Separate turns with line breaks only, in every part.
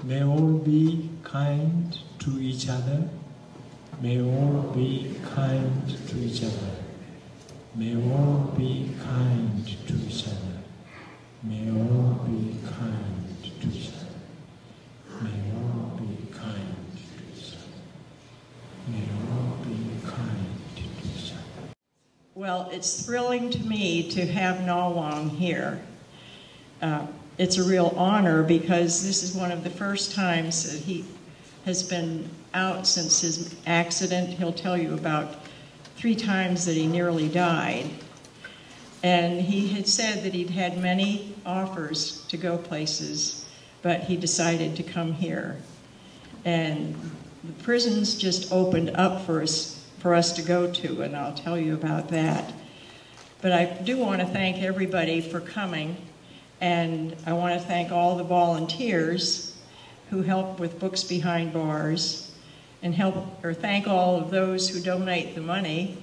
May all be kind to each other. May all be kind to each other. May all be kind to each other. May all be kind to each other. May all be kind to each other. May all be kind to each other.
Well, it's thrilling to me to have Nawang here. It's a real honor because this is one of the first times that he has been out since his accident. He'll tell you about 3 times that he nearly died. And he had said that he'd had many offers to go places, but he decided to come here. And the prisons just opened up for us to go to, and I'll tell you about that. But I do want to thank everybody for coming, and I want to thank all the volunteers who help with Books Behind Bars, and thank all of those who donate the money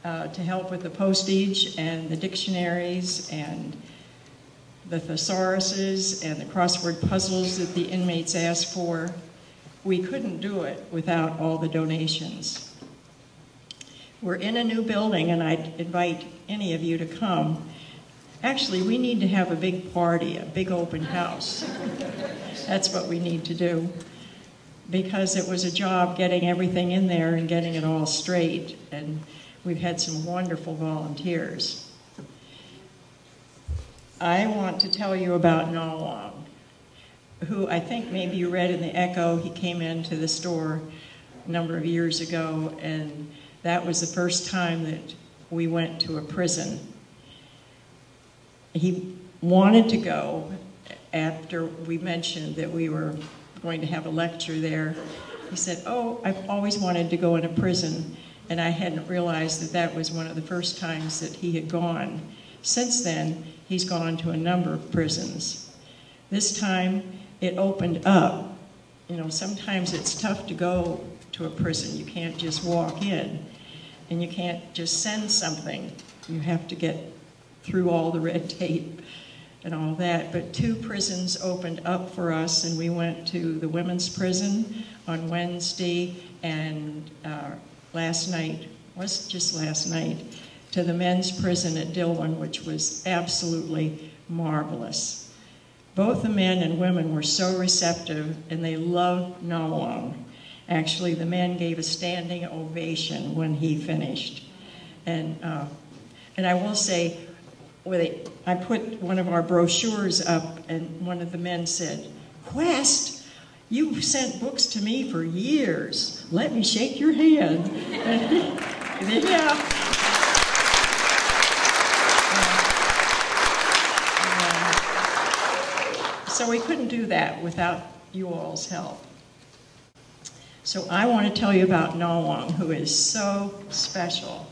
to help with the postage and the dictionaries and the thesauruses and the crossword puzzles that the inmates asked for. We couldn't do it without all the donations. We're in a new building, and I'd invite any of you to come. Actually, we need to have a big party, a big open house. That's what we need to do, because it was a job getting everything in there and getting it all straight, and we've had some wonderful volunteers. I want to tell you about Nawang, who I think maybe you read in the Echo. He came into the store a number of years ago, and that was the first time that we went to a prison. He wanted to go after we mentioned that we were going to have a lecture there. He said, "Oh, I've always wanted to go in a prison," and I hadn't realized that that was one of the first times that he had gone. Since then, he's gone to a number of prisons. This time, it opened up. You know, sometimes it's tough to go to a prison. You can't just walk in, and you can't just send something. You have to get through all the red tape and all that. But 2 prisons opened up for us, and we went to the women's prison on Wednesday, and last night, was just last night, to the men's prison at Dillon, which was absolutely marvelous. Both the men and women were so receptive, and they loved Nawang. Actually, the men gave a standing ovation when he finished. And I will say, I put one of our brochures up, and one of the men said, "Quest, you've sent books to me for years. Let me shake your hand." Yeah. So we couldn't do that without you all's help. So I want to tell you about Nawang, who is so special.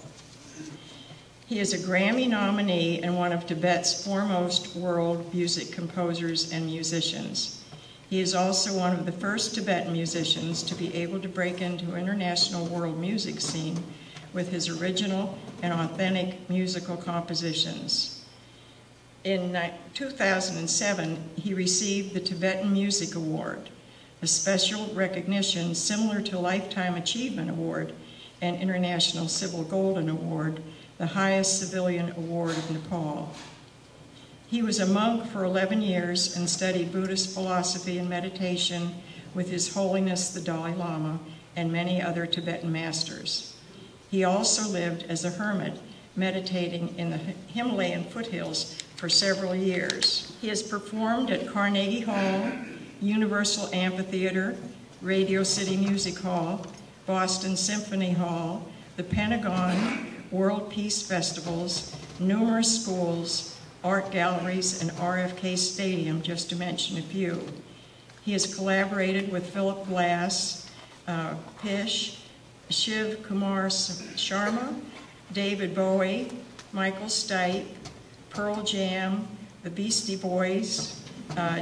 He is a Grammy nominee and one of Tibet's foremost world music composers and musicians. He is also one of the first Tibetan musicians to be able to break into international world music scene with his original and authentic musical compositions. In 2007, he received the Tibetan Music Award, a special recognition similar to Lifetime Achievement Award and International Civil Golden Award, the highest civilian award of Nepal. He was a monk for 11 years and studied Buddhist philosophy and meditation with His Holiness the Dalai Lama and many other Tibetan masters. He also lived as a hermit, meditating in the Himalayan foothills for several years. He has performed at Carnegie Hall, Universal Amphitheater, Radio City Music Hall, Boston Symphony Hall, the Pentagon, World Peace Festivals, numerous schools, art galleries, and RFK Stadium, just to mention a few. He has collaborated with Philip Glass, Pish, Shiv Kumar Sharma, David Bowie, Michael Stipe, Pearl Jam, the Beastie Boys,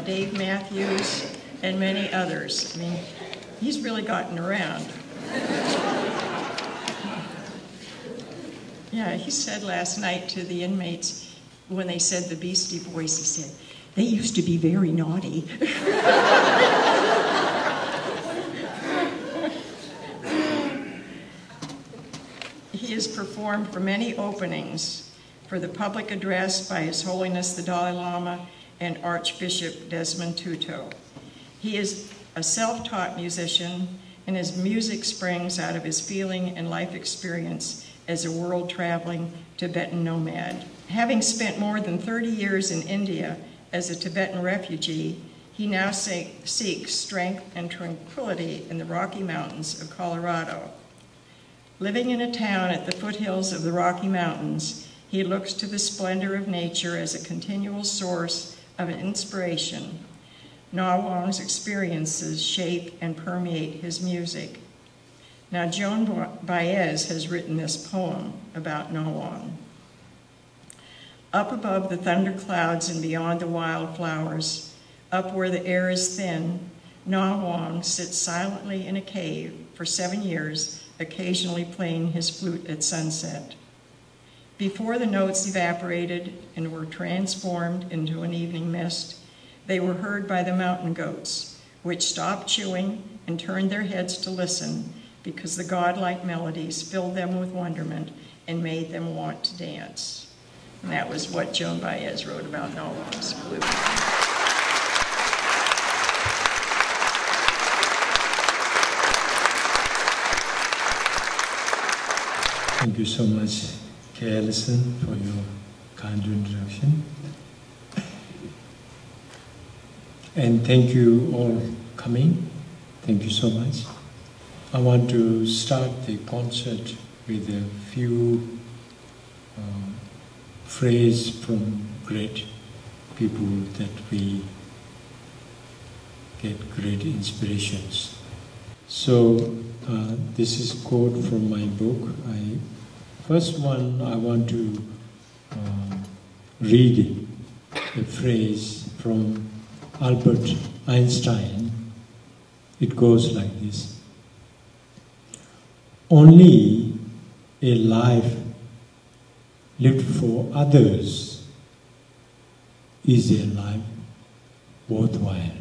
Dave Matthews, and many others. I mean, he's really gotten around. Yeah, he said last night to the inmates, when they said the Beastie Boys, he said, "They used to be very naughty." performed for many openings for the public address by His Holiness the Dalai Lama and Archbishop Desmond Tutu. He is a self-taught musician, and his music springs out of his feeling and life experience as a world-traveling Tibetan nomad. Having spent more than 30 years in India as a Tibetan refugee, he now seeks strength and tranquility in the Rocky Mountains of Colorado. Living in a town at the foothills of the Rocky Mountains, he looks to the splendor of nature as a continual source of inspiration. Nawang's experiences shape and permeate his music. Now, Joan Baez has written this poem about Nawang. Up above the thunderclouds and beyond the wildflowers, up where the air is thin, Nawang sits silently in a cave for 7 years, occasionally playing his flute at sunset. Before the notes evaporated and were transformed into an evening mist, they were heard by the mountain goats, which stopped chewing and turned their heads to listen because the godlike melodies filled them with wonderment and made them want to dance. And that was what Joan Baez wrote about Nawang's flute.
Thank you so much, Allison, for your kind introduction. And thank you all coming. Thank you so much. I want to start the concert with a few phrases from great people that we get great inspirations. So this is a quote from my book. First one, I want to read a phrase from Albert Einstein. It goes like this: only a life lived for others is a life worthwhile.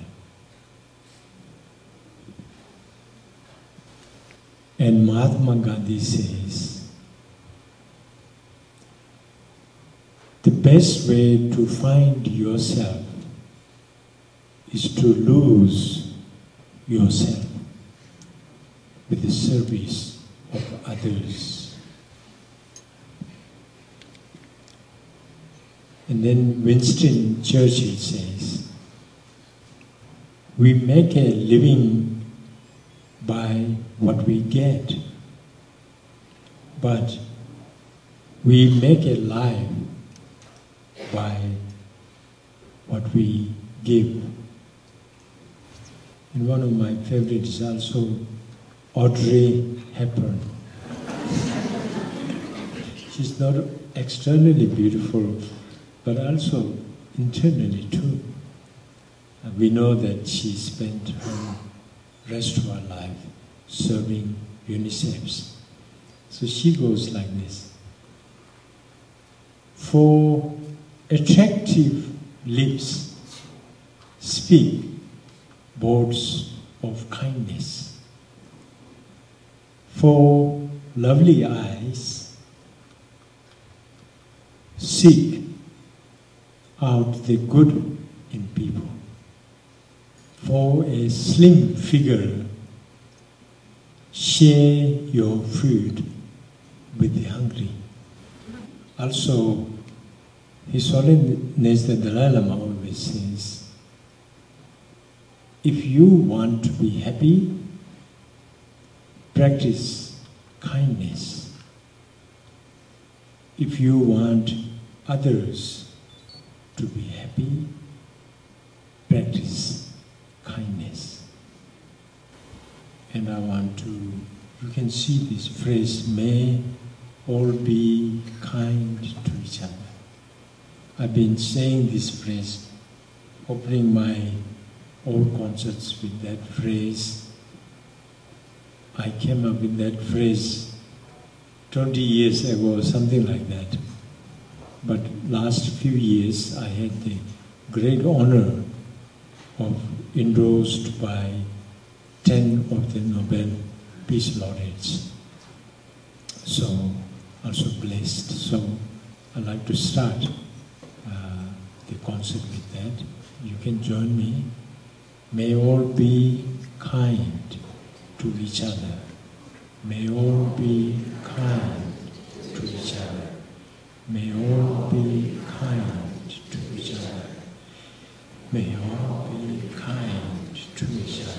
And Mahatma Gandhi says, the best way to find yourself is to lose yourself with the service of others. And then Winston Churchill says, we make a living by what we get, but we make a life by what we give. And one of my favorites is also Audrey Hepburn. She's not externally beautiful, but also internally too. We know that she spent her rest of her life serving UNICEF. So she goes like this: for attractive lips speak words of kindness. For lovely eyes seek out the good in people. For a slim figure, share your food with the hungry. Also, His Holiness the Dalai Lama always says, if you want to be happy, practice kindness. If you want others to be happy, practice kindness. And I want to, you can see this phrase, may all be kind to each other. I've been saying this phrase, opening my old concerts with that phrase. I came up with that phrase 20 years ago, something like that. But last few years, I had the great honor of endorsed by 10 of the Nobel Peace Laureates. So also blessed. So I'd like to start the concert with that. You can join me. May all be kind to each other. May all be kind to each other. May all be kind to each other. May all be kind to each other.